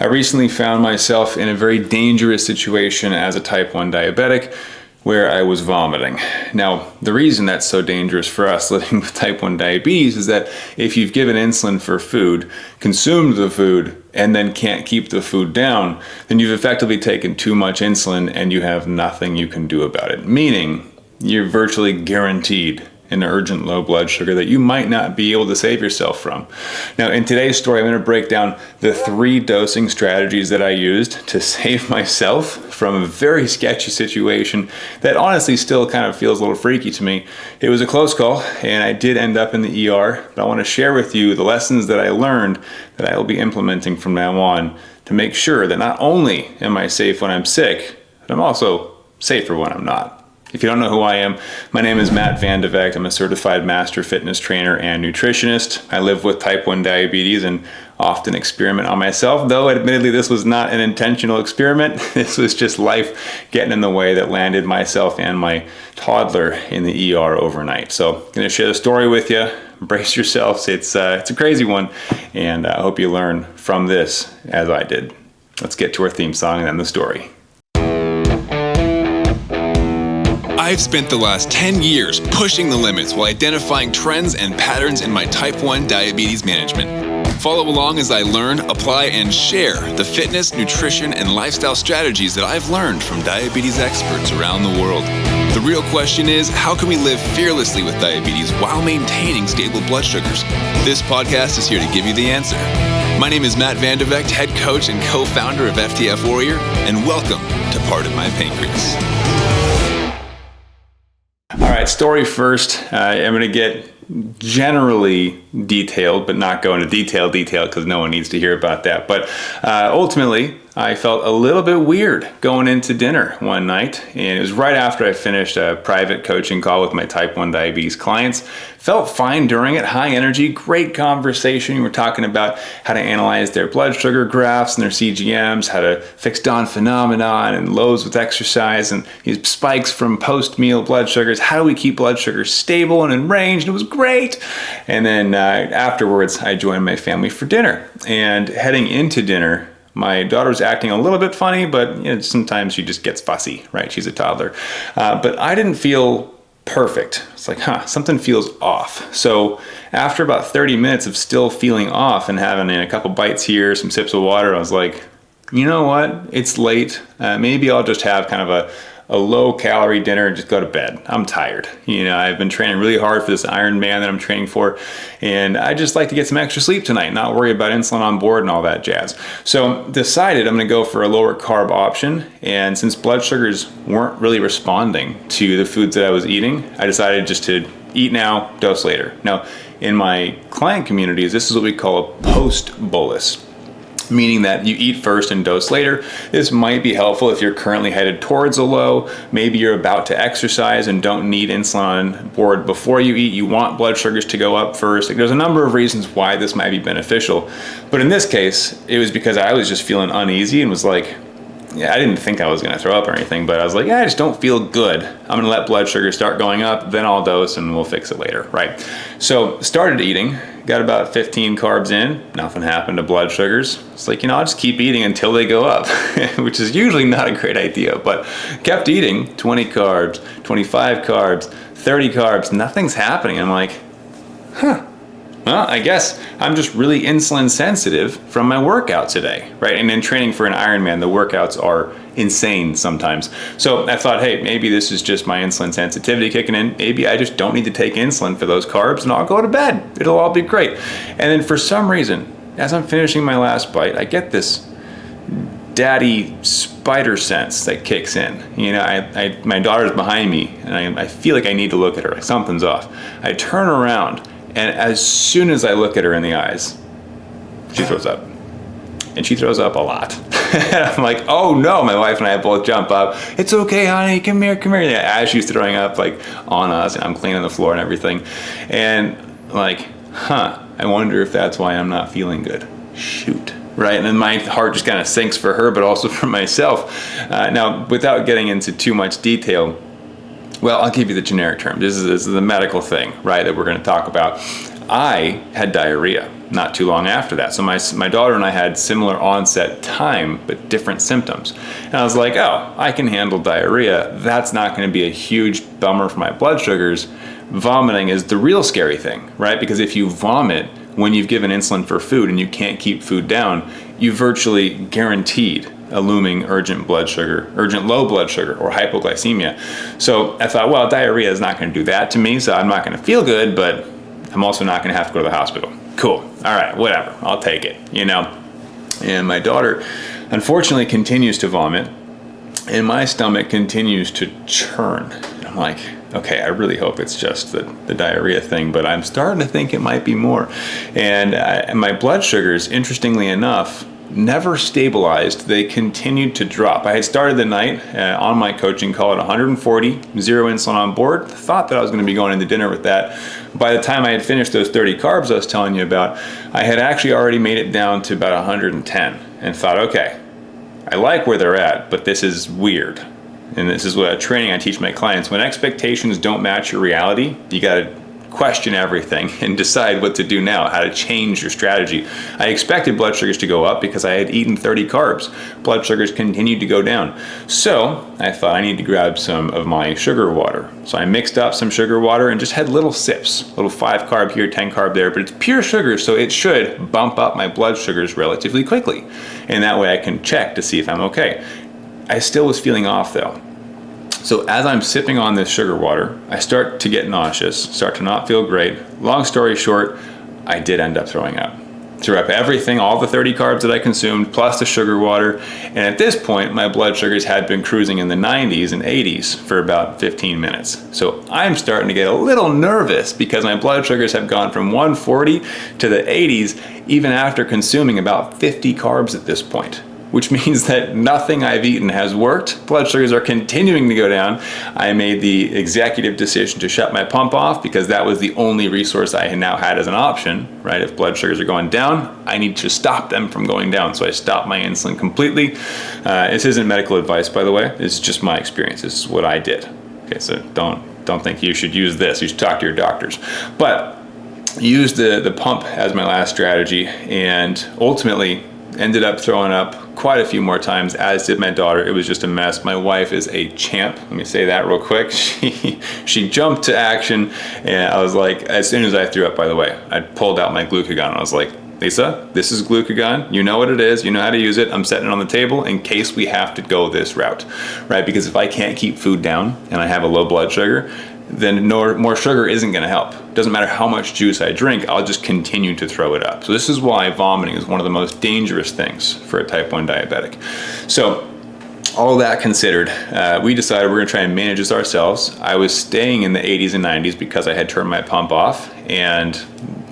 I recently found myself in a very dangerous situation as a type 1 diabetic where I was vomiting. Now, the reason that's so dangerous for us living with type 1 diabetes is that if you've given insulin for food, consumed the food, and then can't keep the food down, then you've effectively taken too much insulin and you have nothing you can do about it. Meaning, you're virtually guaranteed an urgent low blood sugar that you might not be able to save yourself from. Now, in today's story, I'm going to break down the 3 dosing strategies that I used to save myself from a very sketchy situation that honestly still kind of feels a little freaky to me. It was a close call, and I did end up in the ER, but I want to share with you the lessons that I learned that I will be implementing from now on to make sure that not only am I safe when I'm sick, but I'm also safer when I'm not. If you don't know who I am, my name is Matt Vandevecht. I'm a certified master fitness trainer and nutritionist. I live with type 1 diabetes and often experiment on myself, though admittedly this was not an intentional experiment. This was just life getting in the way that landed myself and my toddler in the ER overnight. So I'm going to share the story with you. Brace yourselves. It's a crazy one, and I hope you learn from this as I did. Let's get to our theme song and then the story. I've spent the last 10 years pushing the limits while identifying trends and patterns in my type 1 diabetes management. Follow along as I learn, apply, and share the fitness, nutrition, and lifestyle strategies that I've learned from diabetes experts around the world. The real question is, how can we live fearlessly with diabetes while maintaining stable blood sugars? This podcast is here to give you the answer. My name is Matt Vandevecht, head coach and co-founder of FTF Warrior, and welcome to Pardon My Pancreas. All right, story first. I'm going to get generally detailed, but not go into detail because no one needs to hear about that. But ultimately, I felt a little bit weird going into dinner one night, and it was right after I finished a private coaching call with my type 1 diabetes clients. Felt fine during it, high energy, great conversation. We're talking about how to analyze their blood sugar graphs and their CGMs, how to fix dawn phenomenon and lows with exercise and these spikes from post-meal blood sugars. How do we keep blood sugar stable and in range? And it was great. And then afterwards, I joined my family for dinner. And heading into dinner, my daughter was acting a little bit funny, but sometimes she just gets fussy, right? She's a toddler. But I didn't feel perfect. It's like, something feels off. So after about 30 minutes of still feeling off and having a couple bites here, some sips of water, I was like, you know what? It's late. Maybe I'll just have kind of a low calorie dinner and just go to bed. I'm tired. I've been training really hard for this Ironman that I'm training for, and I just like to get some extra sleep tonight, not worry about insulin on board and all that jazz. So decided I'm going to go for a lower carb option, and since blood sugars weren't really responding to the foods that I was eating, I decided just to eat now, dose later. Now, in my client communities, this is what we call a post-bolus, meaning that you eat first and dose later. This might be helpful if you're currently headed towards a low. Maybe you're about to exercise and don't need insulin on board before you eat. You want blood sugars to go up first. There's a number of reasons why this might be beneficial. But in this case, it was because I was just feeling uneasy and was like, I didn't think I was going to throw up or anything, but I was like, I just don't feel good. I'm going to let blood sugar start going up, then I'll dose and we'll fix it later, right? So started eating, got about 15 carbs in, nothing happened to blood sugars. It's like, I'll just keep eating until they go up, which is usually not a great idea, but kept eating 20 carbs, 25 carbs, 30 carbs, nothing's happening. I'm like, well, I guess I'm just really insulin sensitive from my workout today, right? And in training for an Ironman, the workouts are insane sometimes. So I thought, hey, maybe this is just my insulin sensitivity kicking in. Maybe I just don't need to take insulin for those carbs and I'll go to bed. It'll all be great. And then for some reason, as I'm finishing my last bite, I get this daddy spider sense that kicks in. My daughter's behind me and I feel like I need to look at her. Like something's off. I turn around, and as soon as I look at her in the eyes, she throws up. And she throws up a lot. I'm like, oh no, my wife and I both jump up. It's okay, honey, come here. As she's throwing up on us, and I'm cleaning the floor and everything. And I wonder if that's why I'm not feeling good. Shoot. Right, and then my heart just kind of sinks for her, but also for myself. Now, without getting into too much detail, well, I'll give you the generic term. This is a medical thing, right, that we're going to talk about. I had diarrhea not too long after that. So my daughter and I had similar onset time, but different symptoms. And I was like, oh, I can handle diarrhea. That's not going to be a huge bummer for my blood sugars. Vomiting is the real scary thing, right? Because if you vomit when you've given insulin for food and you can't keep food down, you virtually guaranteed a looming urgent low blood sugar or hypoglycemia. So I thought, well, diarrhea is not going to do that to me, so I'm not going to feel good, but I'm also not going to have to go to the hospital. Cool. All right, whatever. I'll take it, And my daughter, unfortunately, continues to vomit, and my stomach continues to churn. And I'm like, okay, I really hope it's just the diarrhea thing, but I'm starting to think it might be more. And my blood sugars, interestingly enough, never stabilized. They continued to drop. I had started the night on my coaching call at 140, zero insulin on board. Thought that I was going to be going into dinner with that. By the time I had finished those 30 carbs I was telling you about, I had actually already made it down to about 110 and thought, okay, I like where they're at, but this is weird. And this is what a training I teach my clients. When expectations don't match your reality, you got to question everything and decide what to do now, how to change your strategy. I expected blood sugars to go up because I had eaten 30 carbs. Blood sugars continued to go down. So I thought I need to grab some of my sugar water. So I mixed up some sugar water and just had little sips, little 5 carb here, 10 carb there, but it's pure sugar, so it should bump up my blood sugars relatively quickly. And that way I can check to see if I'm okay. I still was feeling off though. So as I'm sipping on this sugar water, I start to get nauseous, start to not feel great. Long story short, I did end up throwing up. Threw up everything, all the 30 carbs that I consumed, plus the sugar water. And at this point, my blood sugars had been cruising in the 90s and 80s for about 15 minutes. So I'm starting to get a little nervous because my blood sugars have gone from 140 to the 80s, even after consuming about 50 carbs at this point, which means that nothing I've eaten has worked. Blood sugars are continuing to go down. I made the executive decision to shut my pump off because that was the only resource I now had as an option, right? If blood sugars are going down, I need to stop them from going down. So I stopped my insulin completely. This isn't medical advice, by the way. This is just my experience. This is what I did. Okay, so don't think you should use this. You should talk to your doctors. But used the pump as my last strategy and ultimately ended up throwing up quite a few more times, as did my daughter. It was just a mess. My wife is a champ. Let me say that real quick. She jumped to action, and I was like, as soon as I threw up, by the way, I pulled out my Glucagon. I was like, Lisa, this is Glucagon. You know what it is. You know how to use it. I'm setting it on the table in case we have to go this route, right? Because if I can't keep food down and I have a low blood sugar, then more sugar isn't going to help. Doesn't matter how much juice I drink, I'll just continue to throw it up. So this is why vomiting is one of the most dangerous things for a type 1 diabetic. So all that considered, we decided we're going to try and manage this ourselves. I was staying in the 80s and 90s because I had turned my pump off and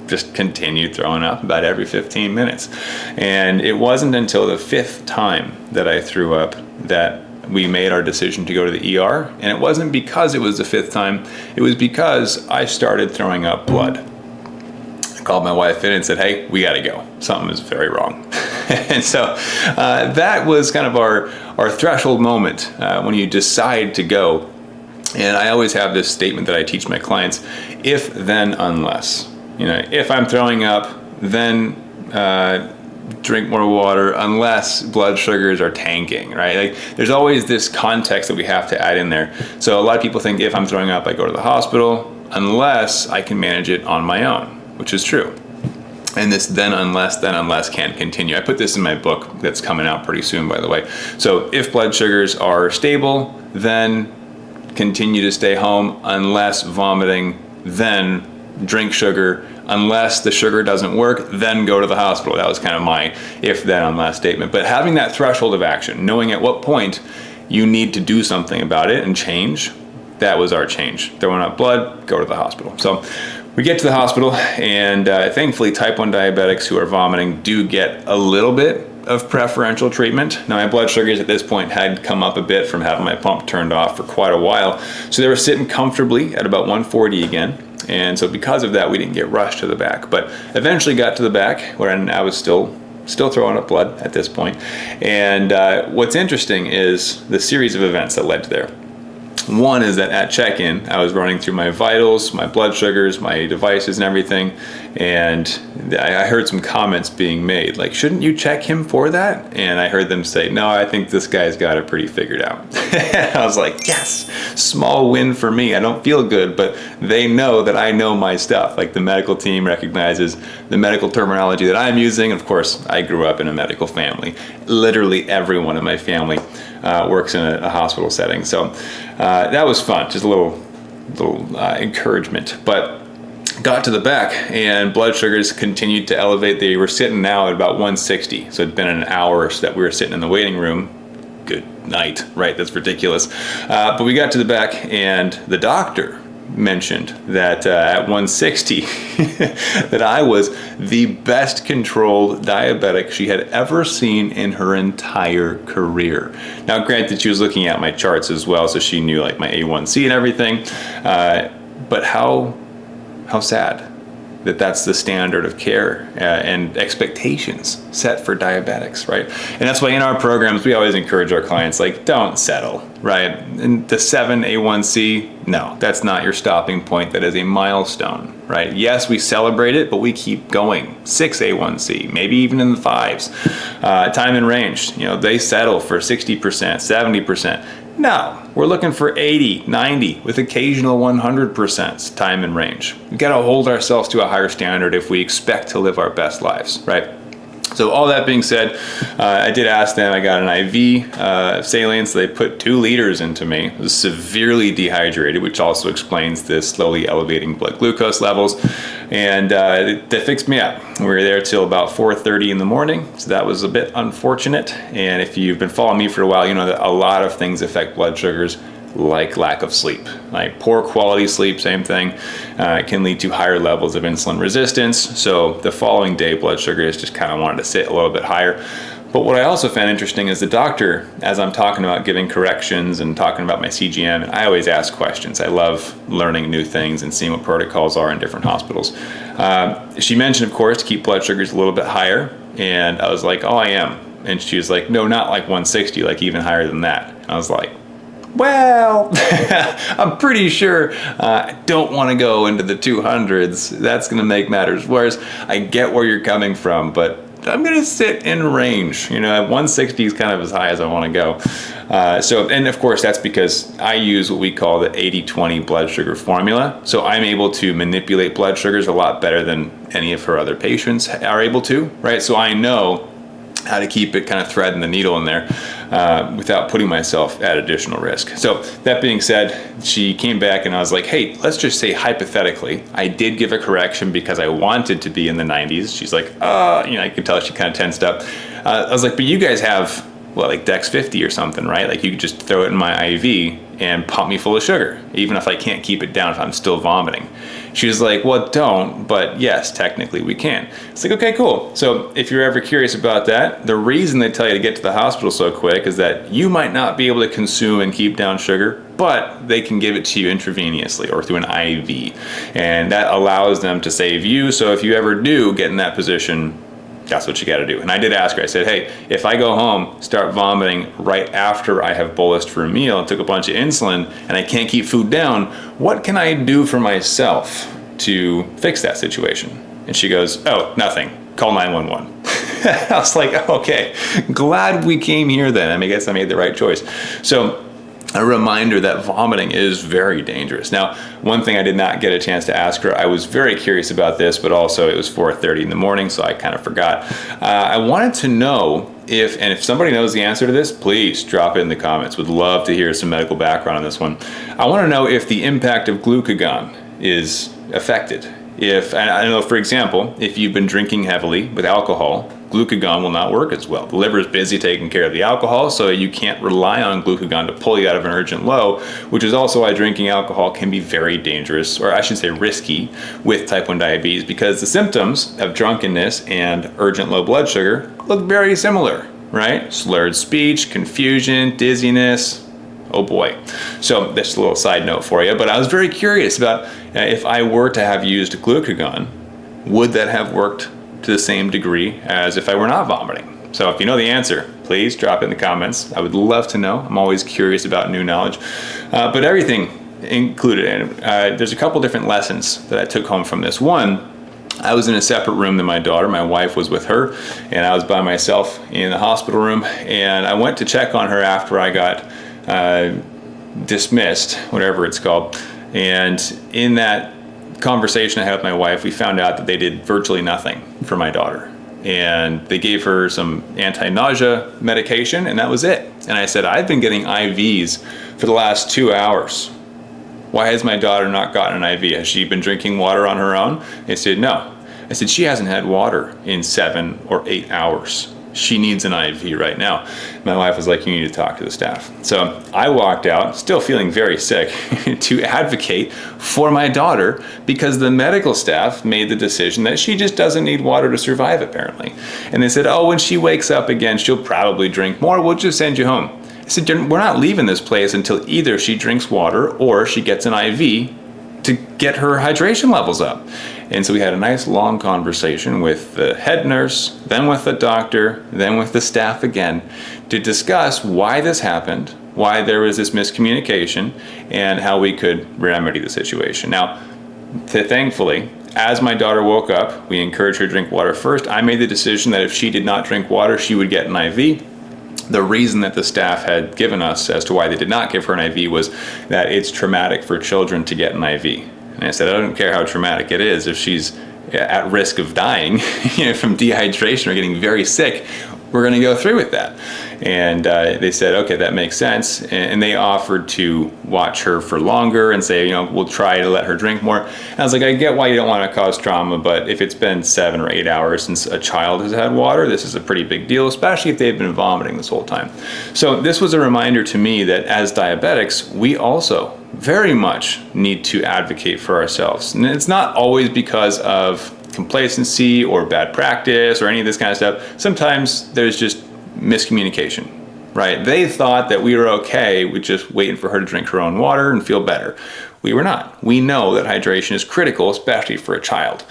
just continued throwing up about every 15 minutes. And it wasn't until the 5th time that I threw up that we made our decision to go to the ER, and it wasn't because it was the 5th time, it was because I started throwing up blood. I called my wife in and said, hey, we gotta go. Something is very wrong. And so that was kind of our threshold moment when you decide to go. And I always have this statement that I teach my clients, if, then, unless. If I'm throwing up, then drink more water, unless blood sugars are tanking, right? Like, there's always this context that we have to add in there. So a lot of people think if I'm throwing up, I go to the hospital, unless I can manage it on my own, which is true. And this then unless can't continue. I put this in my book that's coming out pretty soon, by the way. So if blood sugars are stable, then continue to stay home, unless vomiting, then drink sugar. Unless the sugar doesn't work, then go to the hospital. That was kind of my if, then, unless statement. But having that threshold of action, knowing at what point you need to do something about it and change, that was our change. Throwing up blood, go to the hospital. So we get to the hospital, and thankfully type 1 diabetics who are vomiting do get a little bit of preferential treatment. Now my blood sugars at this point had come up a bit from having my pump turned off for quite a while. So they were sitting comfortably at about 140 again. And so because of that, we didn't get rushed to the back, but eventually got to the back where I was still throwing up blood at this point. And what's interesting is the series of events that led to there. One is that at check-in, I was running through my vitals, my blood sugars, my devices and everything. And I heard some comments being made, like, shouldn't you check him for that? And I heard them say, no, I think this guy's got it pretty figured out. I was like, yes, small win for me. I don't feel good, but they know that I know my stuff. Like, the medical team recognizes the medical terminology that I'm using. Of course, I grew up in a medical family. Literally everyone in my family works in a hospital setting. So that was fun, just a little encouragement. But got to the back and blood sugars continued to elevate. They were sitting now at about 160. So it'd been an hour that we were sitting in the waiting room. Good night, right? That's ridiculous. But we got to the back and the doctor mentioned that at 160 that I was the best controlled diabetic she had ever seen in her entire career. Now, granted, she was looking at my charts as well, so she knew like my A1C and everything. But how sad that that's the standard of care and expectations set for diabetics, right? And that's why in our programs, we always encourage our clients, like, don't settle, right? And the 7 A1C, no, that's not your stopping point. That is a milestone, right? Yes, we celebrate it, but we keep going. 6 A1C, maybe even in the 5s. Time in range, they settle for 60%, 70%. No, we're looking for 80, 90, with occasional 100% time in range. We've got to hold ourselves to a higher standard if we expect to live our best lives, right? So all that being said, I did ask them. I got an IV saline, so they put 2 liters into me. I was severely dehydrated, which also explains the slowly elevating blood glucose levels. And they fixed me up. We were there till about 4:30 in the morning, so that was a bit unfortunate. And if you've been following me for a while, you know that a lot of things affect blood sugars, like lack of sleep. Like poor quality sleep, same thing, can lead to higher levels of insulin resistance. So the following day, blood sugars just kind of wanted to sit a little bit higher. But what I also found interesting is the doctor, as I'm talking about giving corrections and talking about my CGM, and I always ask questions. I love learning new things and seeing what protocols are in different hospitals. She mentioned, of course, to keep blood sugars a little bit higher. And I was like, oh, I am. And she was like, no, not like 160, like even higher than that. And I was like, well, I'm pretty sure I don't want to go into the 200s. That's going to make matters worse. I get where you're coming from, but I'm going to sit in range. At 160 is kind of as high as I want to go. And of course, that's because I use what we call the 80-20 blood sugar formula. So I'm able to manipulate blood sugars a lot better than any of her other patients are able to, right? So I know how to keep it kind of threading the needle in there without putting myself at additional risk. So that being said, she came back and I was like, hey, let's just say hypothetically, I did give a correction because I wanted to be in the 90s. She's like, I could tell she kind of tensed up. I was like, but you guys have, like Dex 50 or something, right? Like you could just throw it in my IV and pump me full of sugar, even if I can't keep it down, if I'm still vomiting. She was like, well, don't, but yes, technically we can. It's like, okay, cool. So if you're ever curious about that, the reason they tell you to get to the hospital so quick is that you might not be able to consume and keep down sugar, but they can give it to you intravenously or through an IV. And that allows them to save you. So if you ever do get in that position, that's what you got to do. And I did ask her, I said, hey, if I go home, start vomiting right after I have bolused for a meal and took a bunch of insulin and I can't keep food down, what can I do for myself to fix that situation? And she goes, oh, nothing. Call 911. I was like, okay, glad we came here then. I guess I made the right choice. So a reminder that vomiting is very dangerous. Now, one thing I did not get a chance to ask her, I was very curious about this, but also it was 4:30 in the morning, so I kind of forgot. I wanted to know if somebody knows the answer to this, please drop it in the comments. Would love to hear some medical background on this one. I want to know if the impact of glucagon is affected. And I know, for example, if you've been drinking heavily with alcohol, glucagon will not work as well. The liver is busy taking care of the alcohol, so you can't rely on glucagon to pull you out of an urgent low, which is also why drinking alcohol can be very dangerous, or I should say risky, with type 1 diabetes, because the symptoms of drunkenness and urgent low blood sugar look very similar, right? Slurred speech, confusion, dizziness. Oh boy. So that's a little side note for you, but I was very curious about if I were to have used glucagon, would that have worked to the same degree as if I were not vomiting? So if you know the answer, please drop it in the comments. I would love to know. I'm always curious about new knowledge, but everything included. And there's a couple different lessons that I took home from this. One, I was in a separate room than my daughter. My wife was with her, and I was by myself in the hospital room. And I went to check on her after I got dismissed, whatever it's called. And in that conversation I had with my wife, we found out that they did virtually nothing for my daughter. And they gave her some anti-nausea medication, and that was it. And I said, I've been getting IVs for the last 2 hours. Why has my daughter not gotten an IV? Has she been drinking water on her own? They said, no. I said, she hasn't had water in 7 or 8 hours. She needs an IV right now. My wife was like, you need to talk to the staff. So I walked out, still feeling very sick, to advocate for my daughter because the medical staff made the decision that she just doesn't need water to survive, apparently. And they said, oh, when she wakes up again, she'll probably drink more. We'll just send you home. I said, we're not leaving this place until either she drinks water or she gets an IV to get her hydration levels up. And so we had a nice long conversation with the head nurse, then with the doctor, then with the staff again, to discuss why this happened, why there was this miscommunication, and how we could remedy the situation. Now, thankfully, as my daughter woke up, we encouraged her to drink water first. I made the decision that if she did not drink water, she would get an IV. The reason that the staff had given us as to why they did not give her an IV was that it's traumatic for children to get an IV. And I said, I don't care how traumatic it is. If she's at risk of dying from dehydration or getting very sick, we're going to go through with that. And they said, okay, that makes sense. And they offered to watch her for longer and say, we'll try to let her drink more. And I was like, I get why you don't want to cause trauma, but if it's been 7 or 8 hours since a child has had water, this is a pretty big deal, especially if they've been vomiting this whole time. So this was a reminder to me that as diabetics, we also very much need to advocate for ourselves. And it's not always because of complacency or bad practice or any of this kind of stuff. Sometimes there's just miscommunication, right? They thought that we were okay with just waiting for her to drink her own water and feel better. We were not. We know that hydration is critical, especially for a child.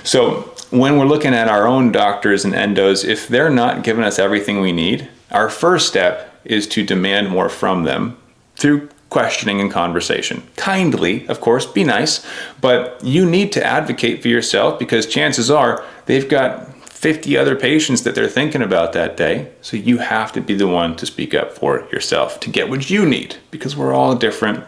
So when we're looking at our own doctors and endos, if they're not giving us everything we need, our first step is to demand more from them through questioning and conversation. Kindly, of course, be nice, but you need to advocate for yourself because chances are they've got 50 other patients that they're thinking about that day. So you have to be the one to speak up for yourself to get what you need because we're all different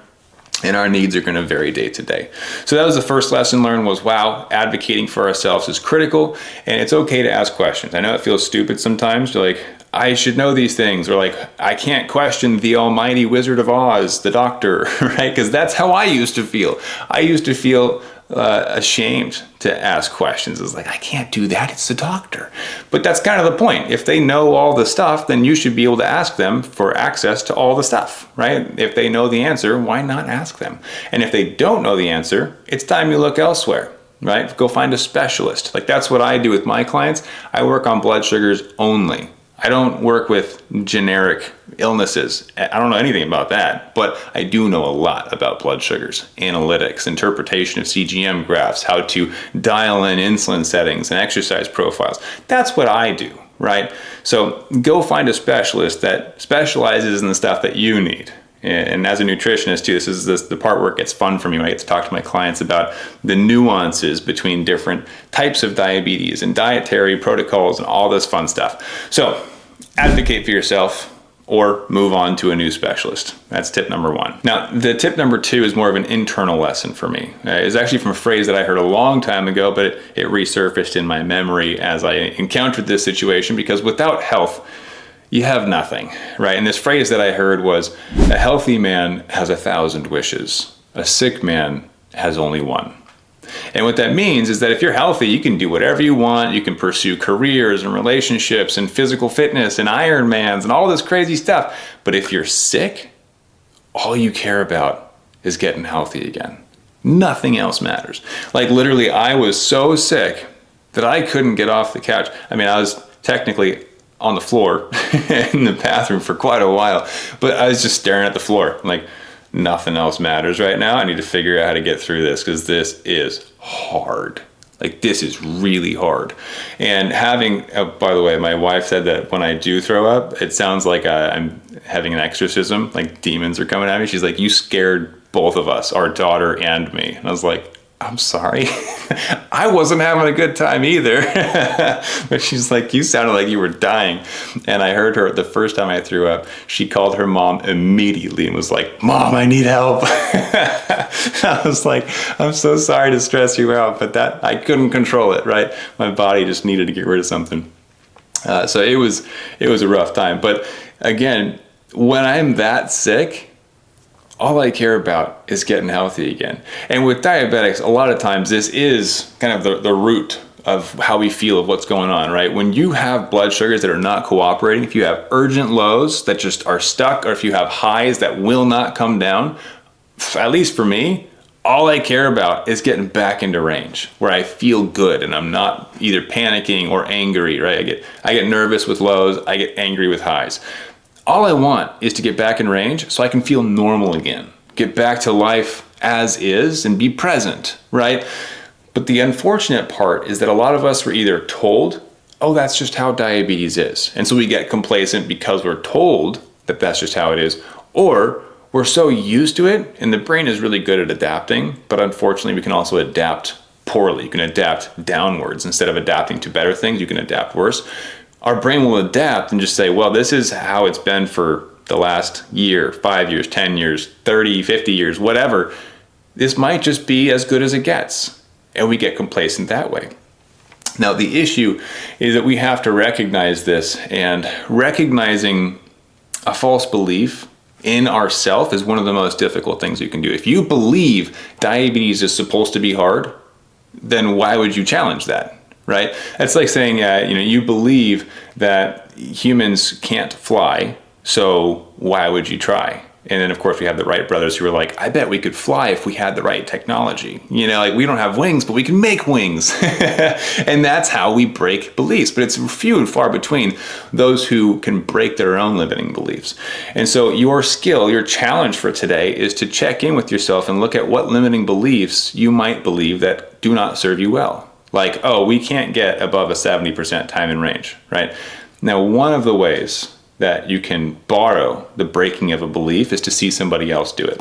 and our needs are going to vary day to day. So that was the first lesson learned was, wow, advocating for ourselves is critical and it's okay to ask questions. I know it feels stupid sometimes. You're like, I should know these things, or like, I can't question the almighty Wizard of Oz, the doctor, right? Because that's how I used to feel. I used to feel ashamed to ask questions. It's like, I can't do that, it's the doctor. But that's kind of the point. If they know all the stuff, then you should be able to ask them for access to all the stuff, right? If they know the answer, why not ask them? And if they don't know the answer, it's time you look elsewhere. Right? Go find a specialist. Like that's what I do with my clients. I work on blood sugars only. I don't work with generic illnesses. I don't know anything about that, but I do know a lot about blood sugars, analytics, interpretation of CGM graphs, how to dial in insulin settings and exercise profiles. That's what I do, right? So go find a specialist that specializes in the stuff that you need. And as a nutritionist too, this is the part where it gets fun for me when I get to talk to my clients about the nuances between different types of diabetes and dietary protocols and all this fun stuff. So advocate for yourself or move on to a new specialist. That's tip number 1. Now, the tip number 2 is more of an internal lesson for me. It's actually from a phrase that I heard a long time ago, but it resurfaced in my memory as I encountered this situation because without health, you have nothing, right? And this phrase that I heard was, a healthy man has 1,000 wishes. A sick man has only one. And what that means is that if you're healthy, you can do whatever you want. You can pursue careers and relationships and physical fitness and Ironmans and all this crazy stuff. But if you're sick, all you care about is getting healthy again. Nothing else matters. Like literally, I was so sick that I couldn't get off the couch. I mean, I was technically on the floor in the bathroom for quite a while, but I was just staring at the floor. I'm like, nothing else matters right now. I need to figure out how to get through this because this is hard. Like this is really hard. And having, by the way, my wife said that when I do throw up, it sounds like I'm having an exorcism, like demons are coming at me. She's like, you scared both of us, our daughter and me. And I was like, I'm sorry. I wasn't having a good time either. But she's like, you sounded like you were dying. And I heard her the first time I threw up, she called her mom immediately and was like, Mom, I need help. I was like, I'm so sorry to stress you out, but that I couldn't control it, right? My body just needed to get rid of something. So it was a rough time. But again, when I'm that sick, all I care about is getting healthy again. And with diabetics, a lot of times this is kind of the root of how we feel of what's going on, right? When you have blood sugars that are not cooperating, if you have urgent lows that just are stuck, or if you have highs that will not come down, at least for me, all I care about is getting back into range where I feel good and I'm not either panicking or angry, right? I get nervous with lows, I get angry with highs. All I want is to get back in range so I can feel normal again, get back to life as is and be present, right? But the unfortunate part is that a lot of us were either told, oh, that's just how diabetes is. And so we get complacent because we're told that that's just how it is, or we're so used to it and the brain is really good at adapting, but unfortunately we can also adapt poorly. You can adapt downwards. Instead of adapting to better things, you can adapt worse. Our brain will adapt and just say, well, this is how it's been for the last year, 5 years, 10 years, 30, 50 years, whatever. This might just be as good as it gets. And we get complacent that way. Now, the issue is that we have to recognize this, and recognizing a false belief in ourself is one of the most difficult things you can do. If you believe diabetes is supposed to be hard, then why would you challenge that? Right? It's like saying, you believe that humans can't fly, so why would you try? And then, of course, we have the Wright brothers who are like, I bet we could fly if we had the right technology. Like we don't have wings, but we can make wings. And that's how we break beliefs. But it's few and far between those who can break their own limiting beliefs. And so your skill, your challenge for today is to check in with yourself and look at what limiting beliefs you might believe that do not serve you well. Like, oh, we can't get above a 70% time in range, right? Now, one of the ways that you can borrow the breaking of a belief is to see somebody else do it.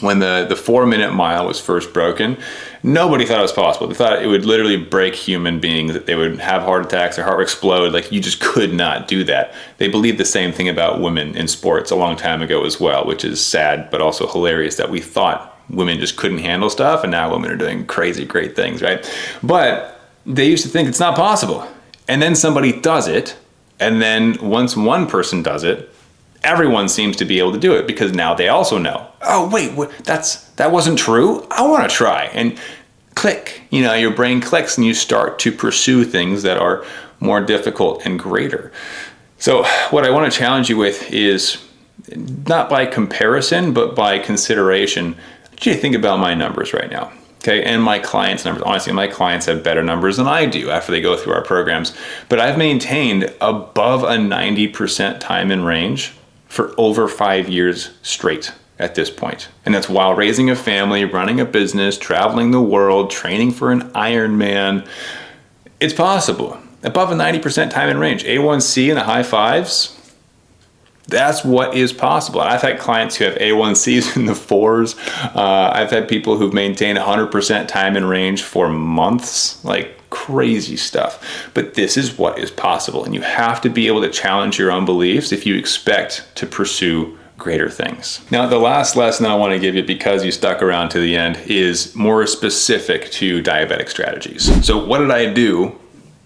When the 4-minute mile was first broken, nobody thought it was possible. They thought it would literally break human beings, that they would have heart attacks, their heart would explode. Like, you just could not do that. They believed the same thing about women in sports a long time ago as well, which is sad, but also hilarious that we thought women just couldn't handle stuff, and now women are doing crazy great things, right? But they used to think it's not possible. And then somebody does it, and then once one person does it, everyone seems to be able to do it, because now they also know, oh wait, that wasn't true? I want to try. And click, your brain clicks and you start to pursue things that are more difficult and greater. So what I want to challenge you with is, not by comparison, but by consideration, I want you to think about my numbers right now. Okay, and my clients' numbers. Honestly, my clients have better numbers than I do after they go through our programs. But I've maintained above a 90% time in range for over 5 years straight at this point. And that's while raising a family, running a business, traveling the world, training for an Ironman. It's possible. Above a 90% time in range. A1C in the high fives. That's what is possible. I've had clients who have A1Cs in the 4s. I've had people who've maintained 100% time in range for months, like crazy stuff. But this is what is possible. And you have to be able to challenge your own beliefs if you expect to pursue greater things. Now, the last lesson I want to give you, because you stuck around to the end, is more specific to diabetic strategies. So what did I do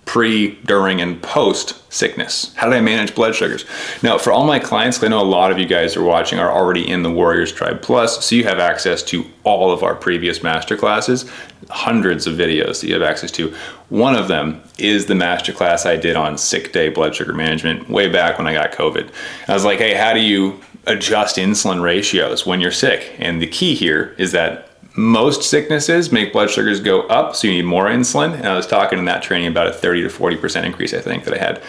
pre, during, and post sickness? How did I manage blood sugars? Now, for all my clients, 'cause I know a lot of you guys who are watching are already in the Warriors Tribe Plus, so you have access to all of our previous masterclasses, hundreds of videos that you have access to. One of them is the masterclass I did on sick day blood sugar management way back when I got COVID. I was like, hey, how do you adjust insulin ratios when you're sick? And the key here is that most sicknesses make blood sugars go up, so you need more insulin. And I was talking in that training about a 30 to 40% increase, I think, that I had.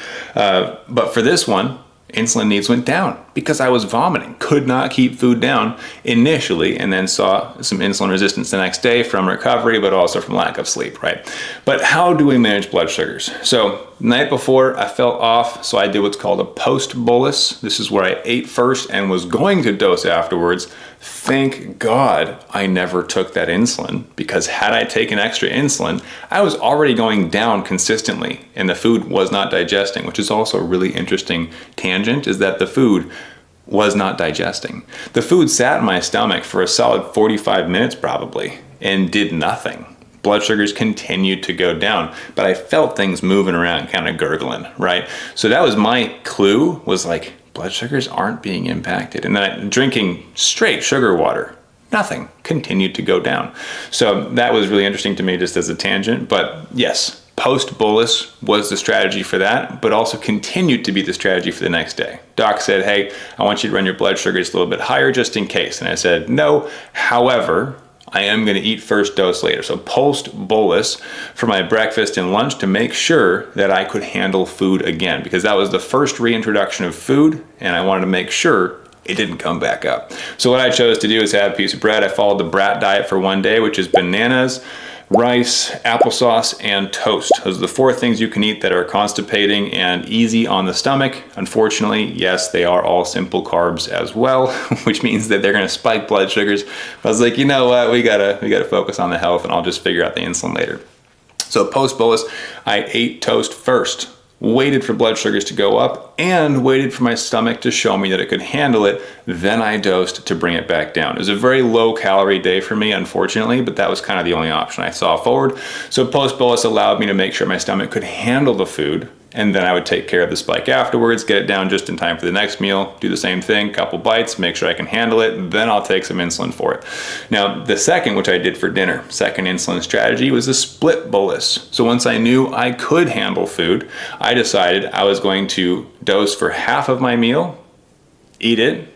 But for this one, insulin needs went down because I was vomiting, could not keep food down initially, and then saw some insulin resistance the next day from recovery, but also from lack of sleep, right? But how do we manage blood sugars? So night before I felt off, so I did what's called a post-bolus. This is where I ate first and was going to dose afterwards. Thank God I never took that insulin, because had I taken extra insulin, I was already going down consistently and the food was not digesting, which is also a really interesting tangent, is that the food was not digesting. The food sat in my stomach for a solid 45 minutes probably and did nothing. Blood sugars continued to go down, but I felt things moving around, kind of gurgling, right? So that was my clue, was like, blood sugars aren't being impacted. And then drinking straight sugar water, nothing, continued to go down. So that was really interesting to me, just as a tangent. But yes, post-bolus was the strategy for that, but also continued to be the strategy for the next day. Doc said, hey, I want you to run your blood sugars a little bit higher just in case. And I said, no, however, I am going to eat first, dose later. So post-bolus for my breakfast and lunch, to make sure that I could handle food again, because that was the first reintroduction of food and I wanted to make sure it didn't come back up. So what I chose to do is have a piece of bread. I followed the brat diet for one day, which is bananas, rice, applesauce, and toast. Those are the 4 things you can eat that are constipating and easy on the stomach. Unfortunately, yes, they are all simple carbs as well, which means that they're gonna spike blood sugars. But I was like, you know what, we gotta focus on the health, and I'll just figure out the insulin later. So post-bolus, I ate toast first, waited for blood sugars to go up, and waited for my stomach to show me that it could handle it. Then I dosed to bring it back down. It was a very low calorie day for me, unfortunately, but that was kind of the only option I saw forward. So post-bolus allowed me to make sure my stomach could handle the food, and then I would take care of the spike afterwards, get it down just in time for the next meal, do the same thing, couple bites, make sure I can handle it, then I'll take some insulin for it. Now, the second, which I did for dinner, second insulin strategy, was a split bolus. So once I knew I could handle food, I decided I was going to dose for half of my meal, eat it,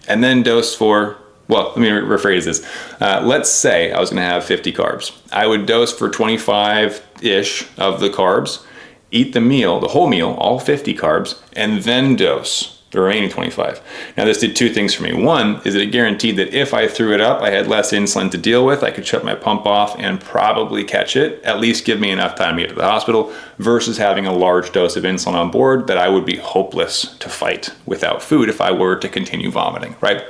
and then dose for, well, let me rephrase this. Let's say I was gonna have 50 carbs. I would dose for 25-ish of the carbs, eat the meal, the whole meal, all 50 carbs, and then dose the remaining 25. Now this did 2 things for me. One is that it guaranteed that if I threw it up, I had less insulin to deal with. I could shut my pump off and probably catch it, at least give me enough time to get to the hospital, versus having a large dose of insulin on board that I would be hopeless to fight without food if I were to continue vomiting, right?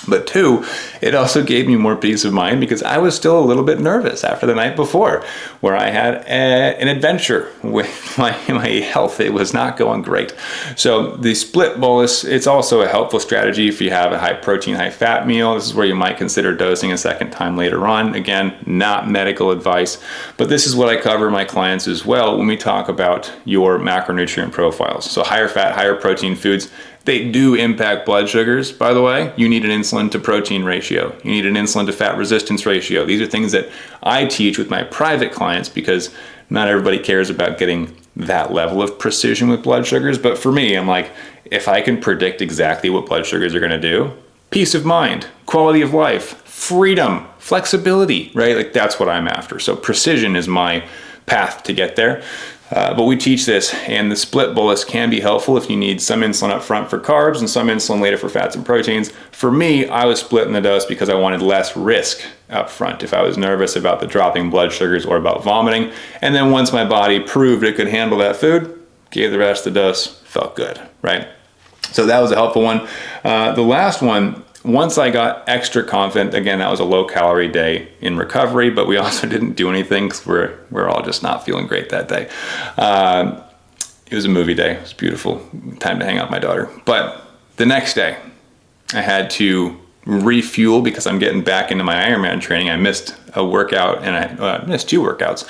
But 2, it also gave me more peace of mind, because I was still a little bit nervous after the night before, where I had an adventure with my health. It was not going great. So the split bolus, it's also a helpful strategy if you have a high protein, high fat meal. This is where you might consider dosing a second time later on. Again, not medical advice, but this is what I cover my clients as well when we talk about your macronutrient profiles. So higher fat, higher protein foods, they do impact blood sugars, by the way. You need an insulin to protein ratio. You need an insulin to fat resistance ratio. These are things that I teach with my private clients, because not everybody cares about getting that level of precision with blood sugars. But for me, I'm like, if I can predict exactly what blood sugars are gonna do, peace of mind, quality of life, freedom, flexibility, right? Like, that's what I'm after. So precision is my path to get there. But we teach this, and the split bolus can be helpful if you need some insulin up front for carbs and some insulin later for fats and proteins. For me, I was splitting the dose because I wanted less risk up front if I was nervous about the dropping blood sugars or about vomiting. And then once my body proved it could handle that food, gave the rest of the dose, felt good, right? So that was a helpful one. The last one, once I got extra confident, again, that was a low calorie day in recovery, but we also didn't do anything because we're all just not feeling great that day. It was a movie day. It was beautiful. Time to hang out with my daughter. But the next day, I had to refuel because I'm getting back into my Ironman training. I missed a workout, and I missed 2 workouts.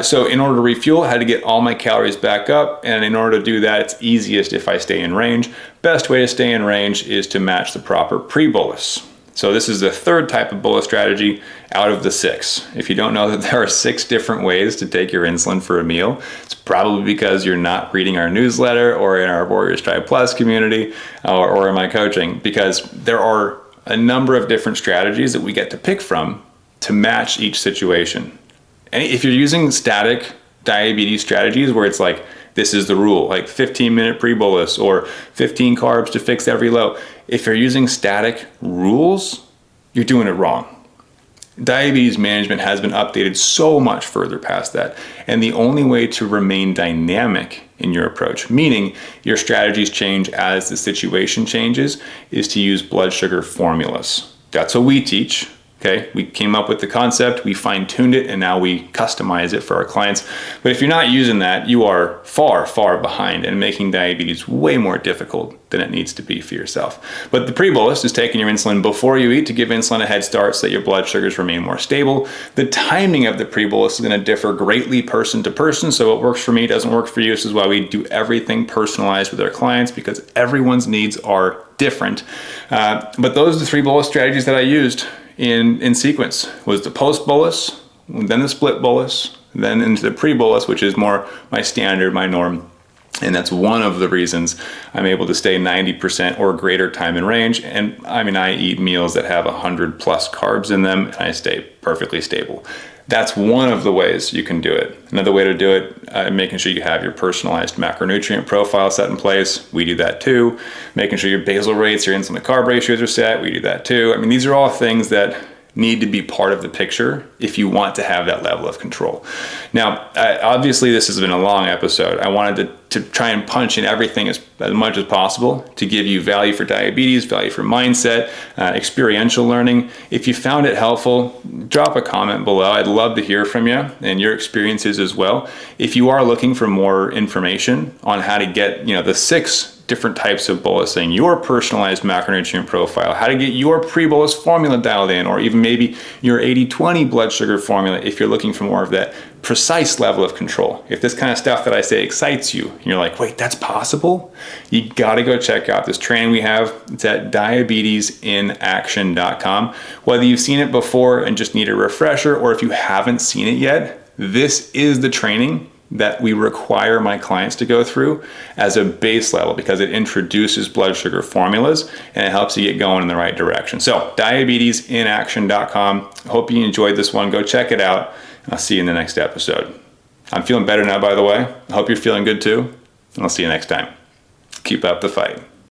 So in order to refuel, I had to get all my calories back up. And in order to do that, it's easiest if I stay in range. Best way to stay in range is to match the proper pre-bolus. So this is the 3rd type of bolus strategy out of the 6. If you don't know that there are 6 different ways to take your insulin for a meal, it's probably because you're not reading our newsletter or in our Warriors Tribe Plus community or in my coaching, because there are a number of different strategies that we get to pick from to match each situation. And if you're using static diabetes strategies where it's like, this is the rule, like 15-minute pre-bolus or 15 carbs to fix every low. If you're using static rules, you're doing it wrong. Diabetes management has been updated so much further past that. And the only way to remain dynamic in your approach, meaning your strategies change as the situation changes, is to use blood sugar formulas. That's what we teach. Okay, we came up with the concept, we fine-tuned it, and now we customize it for our clients. But if you're not using that, you are far, far behind and making diabetes way more difficult than it needs to be for yourself. But the pre-bolus is taking your insulin before you eat to give insulin a head start so that your blood sugars remain more stable. The timing of the pre-bolus is going to differ greatly person to person, so what works for me doesn't work for you. This is why we do everything personalized with our clients, because everyone's needs are different. But those are the 3 bolus strategies that I used in sequence. Was the post bolus, then the split bolus, then into the pre-bolus, which is more my standard, my norm. And that's one of the reasons I'm able to stay 90% or greater time in range. And I mean, I eat meals that have 100 plus carbs in them, and I stay perfectly stable. That's one of the ways you can do it. Another way to do it, making sure you have your personalized macronutrient profile set in place. We do that too. Making sure your basal rates, your insulin to carb ratios are set. We do that too. I mean, these are all things that need to be part of the picture if you want to have that level of control. Now, obviously this has been a long episode. I wanted to try and punch in everything as much as possible to give you value for diabetes, value for mindset, experiential learning. If you found it helpful, drop a comment below. I'd love to hear from you and your experiences as well. If you are looking for more information on how to get, the 6 different types of bolusing, your personalized macronutrient profile, how to get your pre-bolus formula dialed in, or even maybe your 80-20 blood sugar formula if you're looking for more of that precise level of control. If this kind of stuff that I say excites you, and you're like, wait, that's possible? You gotta go check out this training we have. It's at diabetesinaction.com. Whether you've seen it before and just need a refresher, or if you haven't seen it yet, this is the training that we require my clients to go through as a base level, because it introduces blood sugar formulas and it helps you get going in the right direction. So diabetesinaction.com. Hope you enjoyed this one. Go check it out. I'll see you in the next episode. I'm feeling better now, by the way. I hope you're feeling good too. And I'll see you next time. Keep up the fight.